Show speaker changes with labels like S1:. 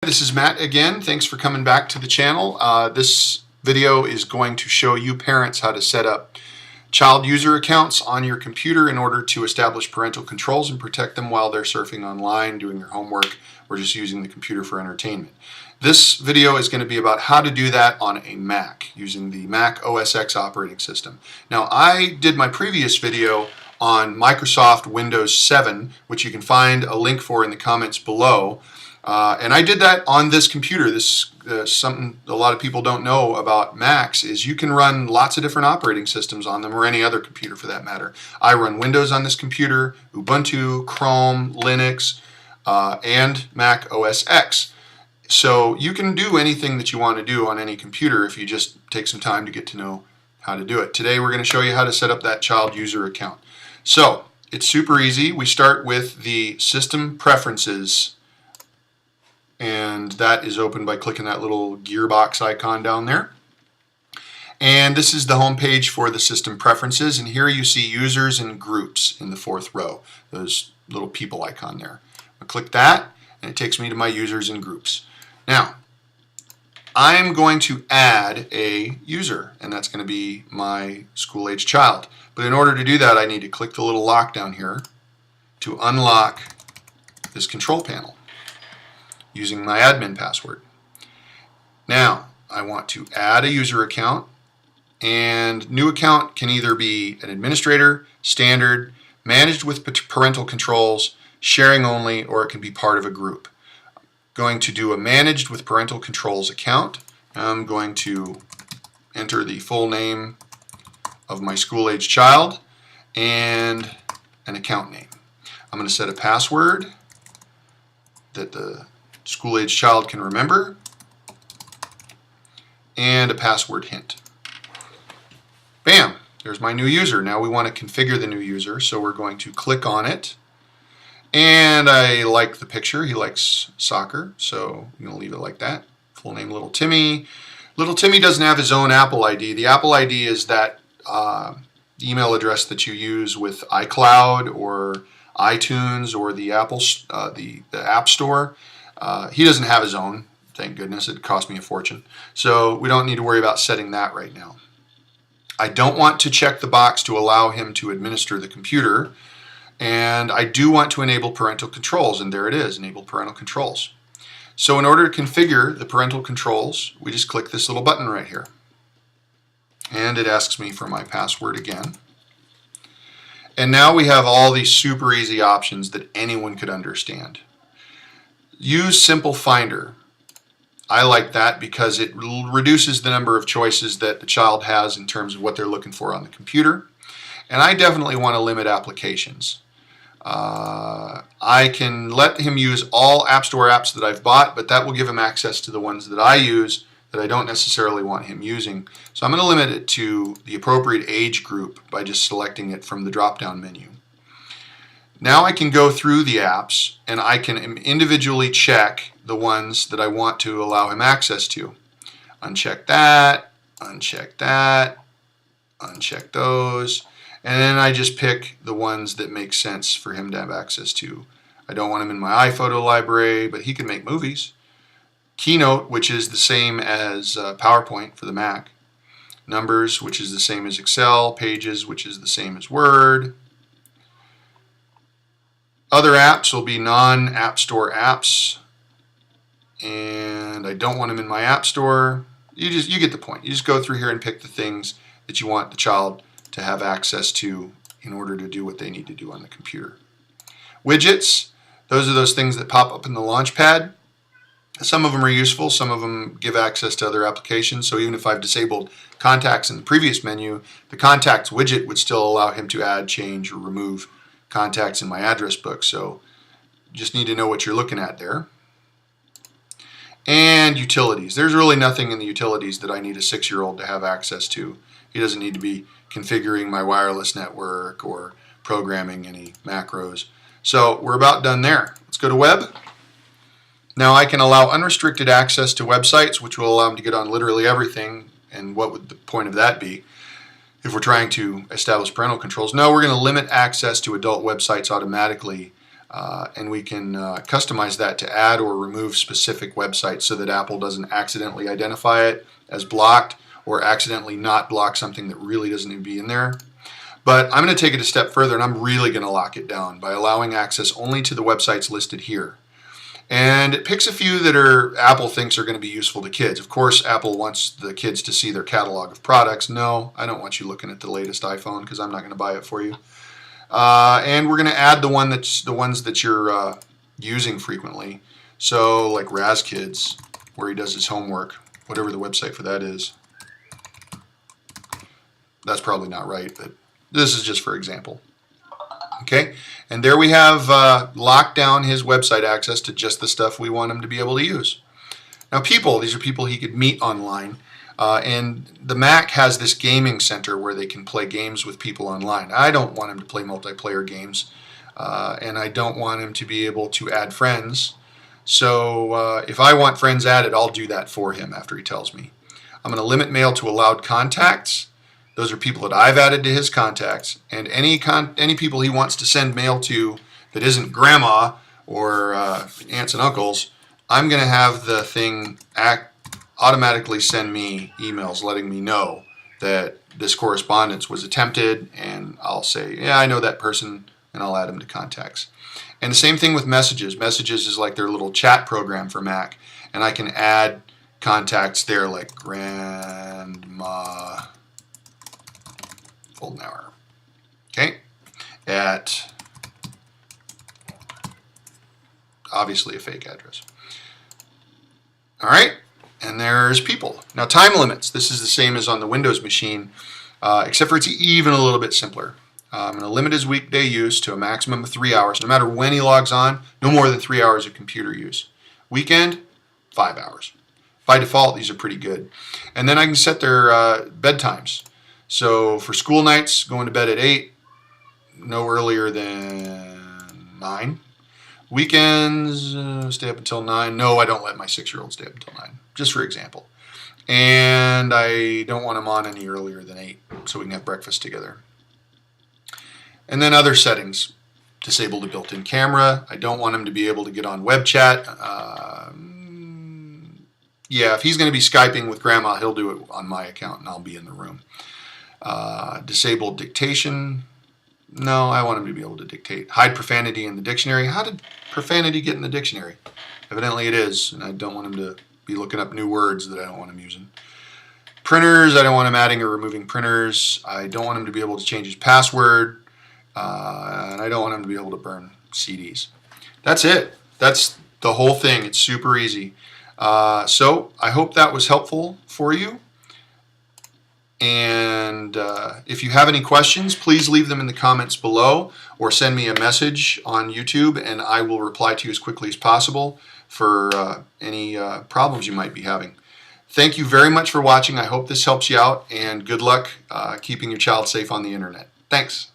S1: This is Matt again. Thanks for coming back to the channel. This video is going to show you parents how to set up child user accounts on your computer in order to establish parental controls and protect them while they're surfing online, doing their homework, or just using the computer for entertainment. This video is going to be about how to do that on a Mac using the Mac OS X operating system. Now, I did my previous video on Microsoft Windows 7, which you can find a link for in the comments below. And I did that on this computer. This something a lot of people don't know about Macs is you can run lots of different operating systems on them, or any other computer for that matter. I run Windows on this computer, Ubuntu, Chrome, Linux, and Mac OS X. So you can do anything that you want to do on any computer if you just take some time to get to know how to do it. Today we're going to show you how to set up that child user account. So it's super easy. We start with the System Preferences, and that is opened by clicking that little gearbox icon down there. And this is the home page for the System Preferences, and here you see Users and Groups in the fourth row, those little people icon there. I click that and it takes me to my Users and Groups. Now, I'm going to add a user, and that's going to be my school-age child. But in order to do that, I need to click the little lock down here to unlock this control panel using my admin password. Now, I want to add a user account, and new account can either be an administrator, standard, managed with parental controls, sharing only, or it can be part of a group. I'm going to do a managed with parental controls account. I'm going to enter the full name of my school-age child and an account name. I'm going to set a password that the school-age child can remember, and a password hint. Bam! There's my new user. Now we want to configure the new user, so we're going to click on it. And I like the picture. He likes soccer, so I'm going to leave it like that. Full name, Little Timmy. Little Timmy doesn't have his own Apple ID. The Apple ID is that email address that you use with iCloud or iTunes or the the App Store. He doesn't have his own, thank goodness. It cost me a fortune. So we don't need to worry about setting that right now. I don't want to check the box to allow him to administer the computer, and I do want to enable parental controls, and there it is, enable parental controls. So in order to configure the parental controls, we just click this little button right here. And it asks me for my password again. And now we have all these super easy options that anyone could understand. Use Simple Finder. I like that because it reduces the number of choices that the child has in terms of what they're looking for on the computer. And I definitely want to limit applications. I can let him use all App Store apps that I've bought, but that will give him access to the ones that I use that I don't necessarily want him using. So I'm going to limit it to the appropriate age group by just selecting it from the drop-down menu. Now I can go through the apps and I can individually check the ones that I want to allow him access to. Uncheck that, uncheck that, uncheck those, and then I just pick the ones that make sense for him to have access to. I don't want him in my iPhoto library, but he can make movies. Keynote, which is the same as PowerPoint for the Mac. Numbers, which is the same as Excel. Pages, which is the same as Word. Other apps will be non-App Store apps, and I don't want them in my App Store. You get the point. You just go through here and pick the things that you want the child to have access to in order to do what they need to do on the computer. Widgets, those are those things that pop up in the Launchpad. Some of them are useful, some of them give access to other applications, so even if I've disabled contacts in the previous menu, the contacts widget would still allow him to add, change, or remove contacts in my address book. So you just need to know what you're looking at there. And utilities. There's really nothing in the utilities that I need a 6-year-old to have access to. He doesn't need to be configuring my wireless network or programming any macros. So we're about done there. Let's go to web. Now I can allow unrestricted access to websites, which will allow him to get on literally everything. And what would the point of that be if we're trying to establish parental controls? No, we're going to limit access to adult websites automatically and we can customize that to add or remove specific websites so that Apple doesn't accidentally identify it as blocked or accidentally not block something that really doesn't need to be in there. But I'm going to take it a step further, and I'm really going to lock it down by allowing access only to the websites listed here. And it picks a few that Apple thinks are going to be useful to kids. Of course, Apple wants the kids to see their catalog of products. No, I don't want you looking at the latest iPhone because I'm not going to buy it for you. And we're going to add the ones that you're using frequently. So like RazKids, where he does his homework, whatever the website for that is. That's probably not right, but this is just for example. Okay, and there we have locked down his website access to just the stuff we want him to be able to use. Now these are people he could meet online, and the Mac has this gaming center where they can play games with people online. I don't want him to play multiplayer games, and I don't want him to be able to add friends. So if I want friends added, I'll do that for him after he tells me. I'm going to limit mail to allowed contacts. Those are people that I've added to his contacts, and any people he wants to send mail to that isn't grandma or aunts and uncles, I'm going to have the thing automatically send me emails letting me know that this correspondence was attempted, and I'll say, yeah, I know that person, and I'll add them to contacts. And the same thing with messages. Messages is like their little chat program for Mac, and I can add contacts there like grandma Goldenhour. Okay, at obviously a fake address. All right, and there's people. Now time limits. This is the same as on the Windows machine, except for it's even a little bit simpler. I'm going to limit his weekday use to a maximum of 3 hours. No matter when he logs on, no more than 3 hours of computer use. Weekend, 5 hours. By default, these are pretty good. And then I can set their bedtimes. So for school nights, going to bed at 8, no earlier than 9. Weekends, stay up until 9. No, I don't let my 6-year-old stay up until 9, just for example. And I don't want him on any earlier than 8, so we can have breakfast together. And then other settings. Disable the built-in camera. I don't want him to be able to get on web chat. Yeah, if he's going to be Skyping with grandma, he'll do it on my account and I'll be in the room. Disable dictation. No, I want him to be able to dictate. Hide profanity in the dictionary. How did profanity get in the dictionary? Evidently it is, and I don't want him to be looking up new words that I don't want him using. Printers, I don't want him adding or removing printers. I don't want him to be able to change his password. And I don't want him to be able to burn CDs. That's it. That's the whole thing. It's super easy. So I hope that was helpful for you. And if you have any questions, please leave them in the comments below or send me a message on YouTube and I will reply to you as quickly as possible for any problems you might be having. Thank you very much for watching. I hope this helps you out and good luck keeping your child safe on the internet. Thanks.